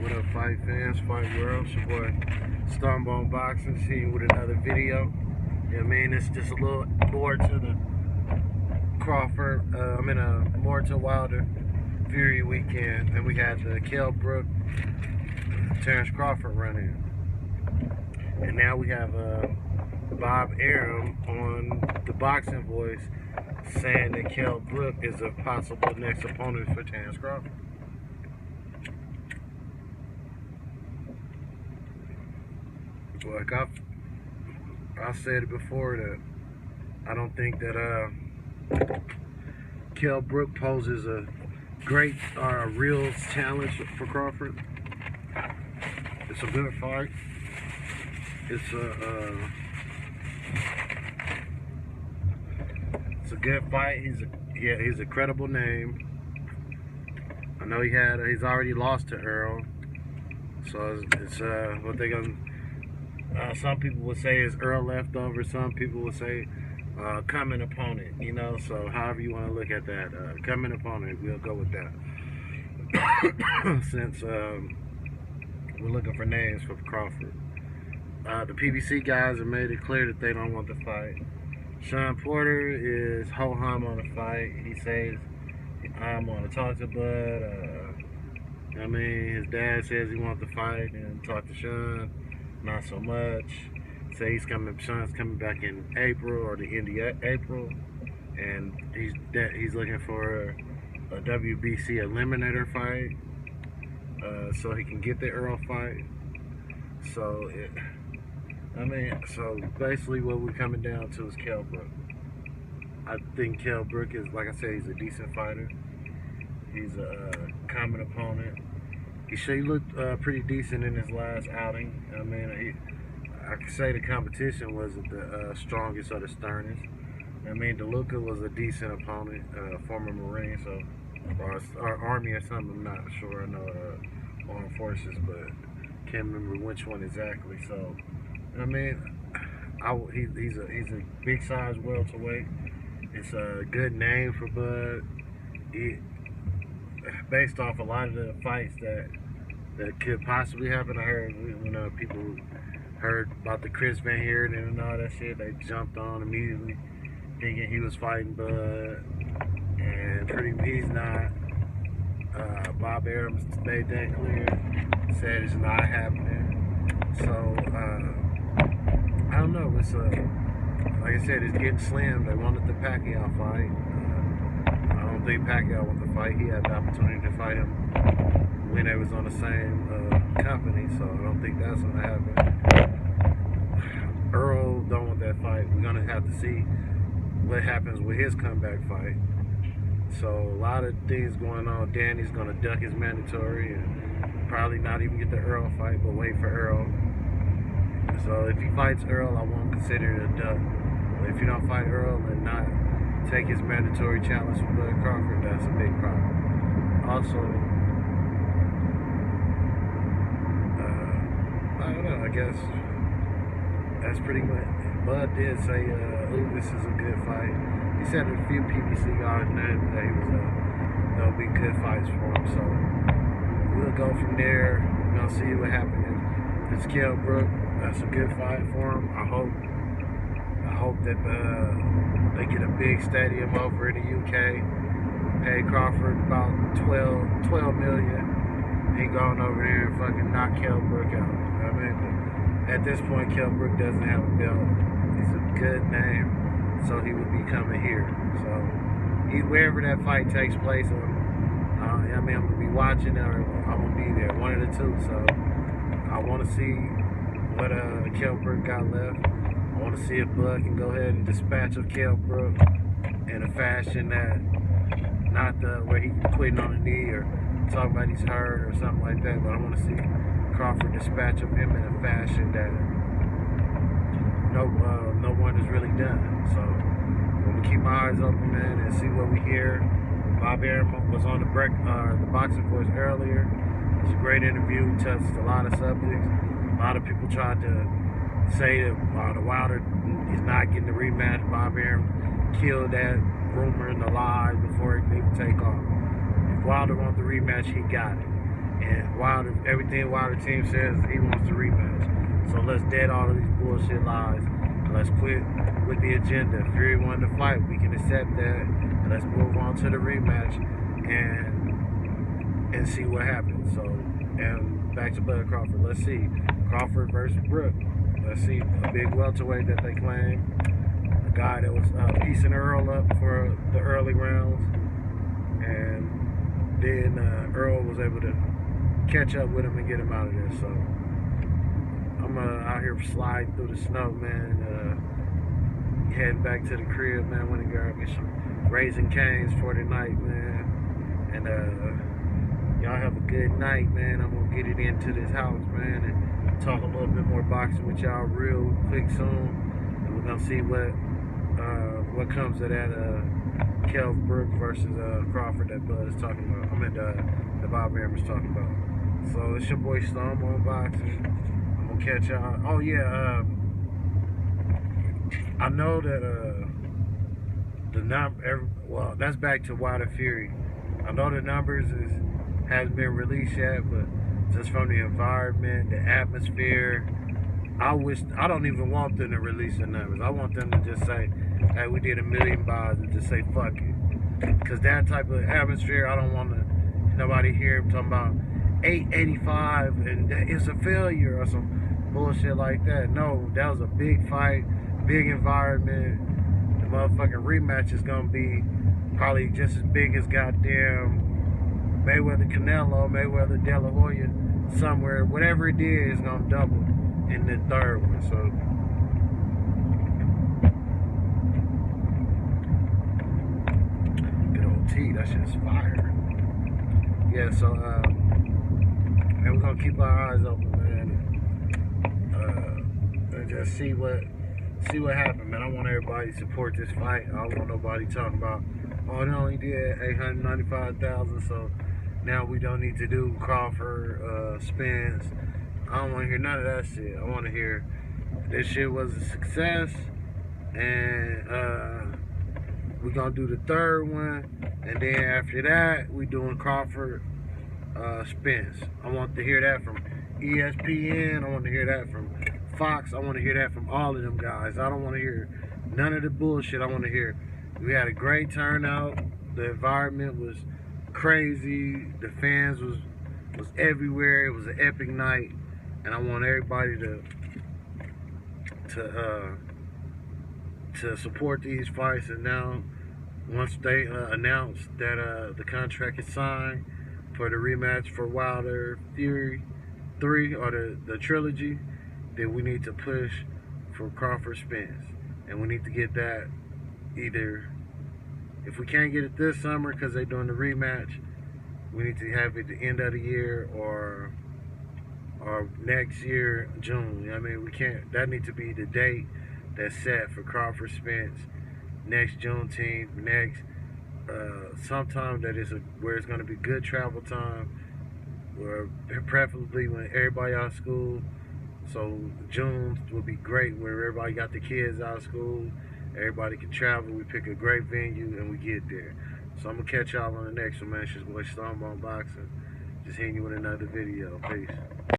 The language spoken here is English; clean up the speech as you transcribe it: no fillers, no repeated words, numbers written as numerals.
What up, fight fans, fight world? It's your boy Stonebone Boxing, here with another video. Yeah, man, it's just a little more to the Crawford, more to Wilder Fury weekend. And we had the Kell Brook, Terrence Crawford run in. And now we have Bob Arum on the Boxing Voice saying that Kell Brook is a possible next opponent for Terrence Crawford. Like I said it before, that I don't think that Kell Brook poses a great or a real challenge for Crawford. It's a good fight. It's a good fight. He's a credible name. I know he's already lost to Earl, so it's what they gonna. Some people would say it's Earl leftover. Some people would say coming opponent. You know, so however you want to look at that, coming opponent, we'll go with that. Since we're looking for names for Crawford, the PBC guys have made it clear that they don't want the fight. Sean Porter is ho-hum on the fight. He says, I'm going to talk to Bud. His dad says he wants the fight, and talk to Sean. Not so much. Say Sean's coming back in April or the end of April, and he's looking for a WBC eliminator fight, so he can get the Earl fight. So basically what we're coming down to is Kell Brook. I think Kell Brook is, like I said, he's a decent fighter. He's a common opponent. He looked pretty decent in his last outing. I could say the competition wasn't the strongest or the sternest. DeLuca was a decent opponent, former Marine, or Army or something. I'm not sure. I know Armed Forces, but can't remember which one exactly. So, he's a big size welterweight. It's a good name for Bud. Based off a lot of the fights that could possibly happen. I heard when people heard about the Chris Van Heerden and all that shit, they jumped on immediately thinking he was fighting Bud, and he's not. Bob Arum made that clear, said it's not happening. So I don't know. It's like I said, it's getting slim. They wanted the Pacquiao fight. I don't think Pacquiao wanted to fight. He had the opportunity to fight him when they was on the same company, so I don't think that's gonna happen. Earl don't want that fight. We're gonna have to see what happens with his comeback fight. So a lot of things going on. Danny's gonna duck his mandatory and probably not even get the Earl fight, but wait for Earl. So if he fights Earl, I won't consider it a duck. But if you don't fight Earl and not take his mandatory challenge from Bud Crawford, that's a big problem. Also, I don't know, I guess that's pretty much. Bud did say Ugas is a good fight. He said a few PBC guys named that there'll be good fights for him. So we'll go from there. We're gonna see what happens. If it's Kell Brook, that's a good fight for him. I hope that they get a big stadium over in the UK. Pay Crawford about 12 million. He going over there and fucking knock Kell Brook out. At this point, Kell Brook doesn't have a belt. He's a good name, so he would be coming here. So wherever that fight takes place, I'm gonna be watching it, or I'm gonna be there, one of the two. So I want to see what Kell Brook got left. I want to see if Bud can go ahead and dispatch of Kell Brook in a fashion that not where he's quitting on the knee or talking about he's hurt or something like that. But I want to see Crawford dispatch of him in a fashion that no one has really done. So I'm gonna keep my eyes open, man, and see what we hear. Bob Arum was on the Boxing Voice earlier. It was a great interview. Touched a lot of subjects. A lot of people tried to say that the Wilder is not getting the rematch. Bob Arum killed that rumor and the lie before it can even take off. If Wilder wants the rematch, he got it. And everything Wilder team says, he wants the rematch. So let's dead all of these bullshit lies. And let's quit with the agenda. If Fury won the fight, we can accept that. And let's move on to the rematch and see what happens. So, and back to Bud Crawford. Let's see. Crawford versus Brook. Let's see. A big welterweight that they claim. A guy that was piecing Earl up for the early rounds. And then Earl was able to catch up with him and get him out of there. So I'm out here sliding through the snow, man. Heading back to the crib, man. Went and grabbed me some Raising Cane's for the night, man. And y'all have a good night, man. I'm gonna get it into this house, man, and talk a little bit more boxing with y'all real quick soon. And we're gonna see what comes of that Kell Brook versus Crawford that Bud is talking about. I mean the Bob Bammer's talking about. So it's your boy Storm on Boxing. I'm gonna catch y'all. Oh yeah, I know that the number. Well, that's back to Wilder Fury. I know the numbers hasn't been released yet, but just from the environment, the atmosphere, I don't even want them to release the numbers. I want them to just say, hey, we did 1 million buys, and just say fuck it. Because that type of atmosphere, I don't want nobody hear them talking about 885 and it's a failure or some bullshit like that. No, that was a big fight, big environment. The motherfucking rematch is gonna be probably just as big as goddamn Mayweather Canelo, Mayweather De La Hoya, somewhere. Whatever it is gonna double in the third one. So good old T, that shit's fire. Yeah, so and we're gonna keep our eyes open, man, and just see what happened, man. I want everybody to support this fight. I don't want nobody talking about, oh, they only did 895,000, so now we don't need to do Crawford spins. I don't want to hear none of that shit. I want to hear this shit was a success, and we're gonna do the third one, and then after that we doing Crawford spins. I want to hear that from ESPN. I want to hear that from Fox. I want to hear that from all of them guys. I don't want to hear none of the bullshit. I want to hear we had a great turnout. The environment was crazy. The fans was everywhere. It was an epic night, and I want everybody to support these fights. And now, once they announce that the contract is signed for the rematch for Wilder Fury 3 or the trilogy, then we need to push for Crawford spins, and we need to get that either, if we can't get it this summer because they're doing the rematch, we need to have it the end of the year or next year, June. I mean, we can't, that needs to be the date that's set for Crawford spins, next Juneteenth, next sometime that is where it's going to be good travel time, or preferably when everybody out of school. So June will be great where everybody got the kids out of school, everybody can travel, we pick a great venue and we get there. So I'm going to catch y'all on the next one, man. It's your boy Storm on Boxing. Just hitting you with another video. Peace.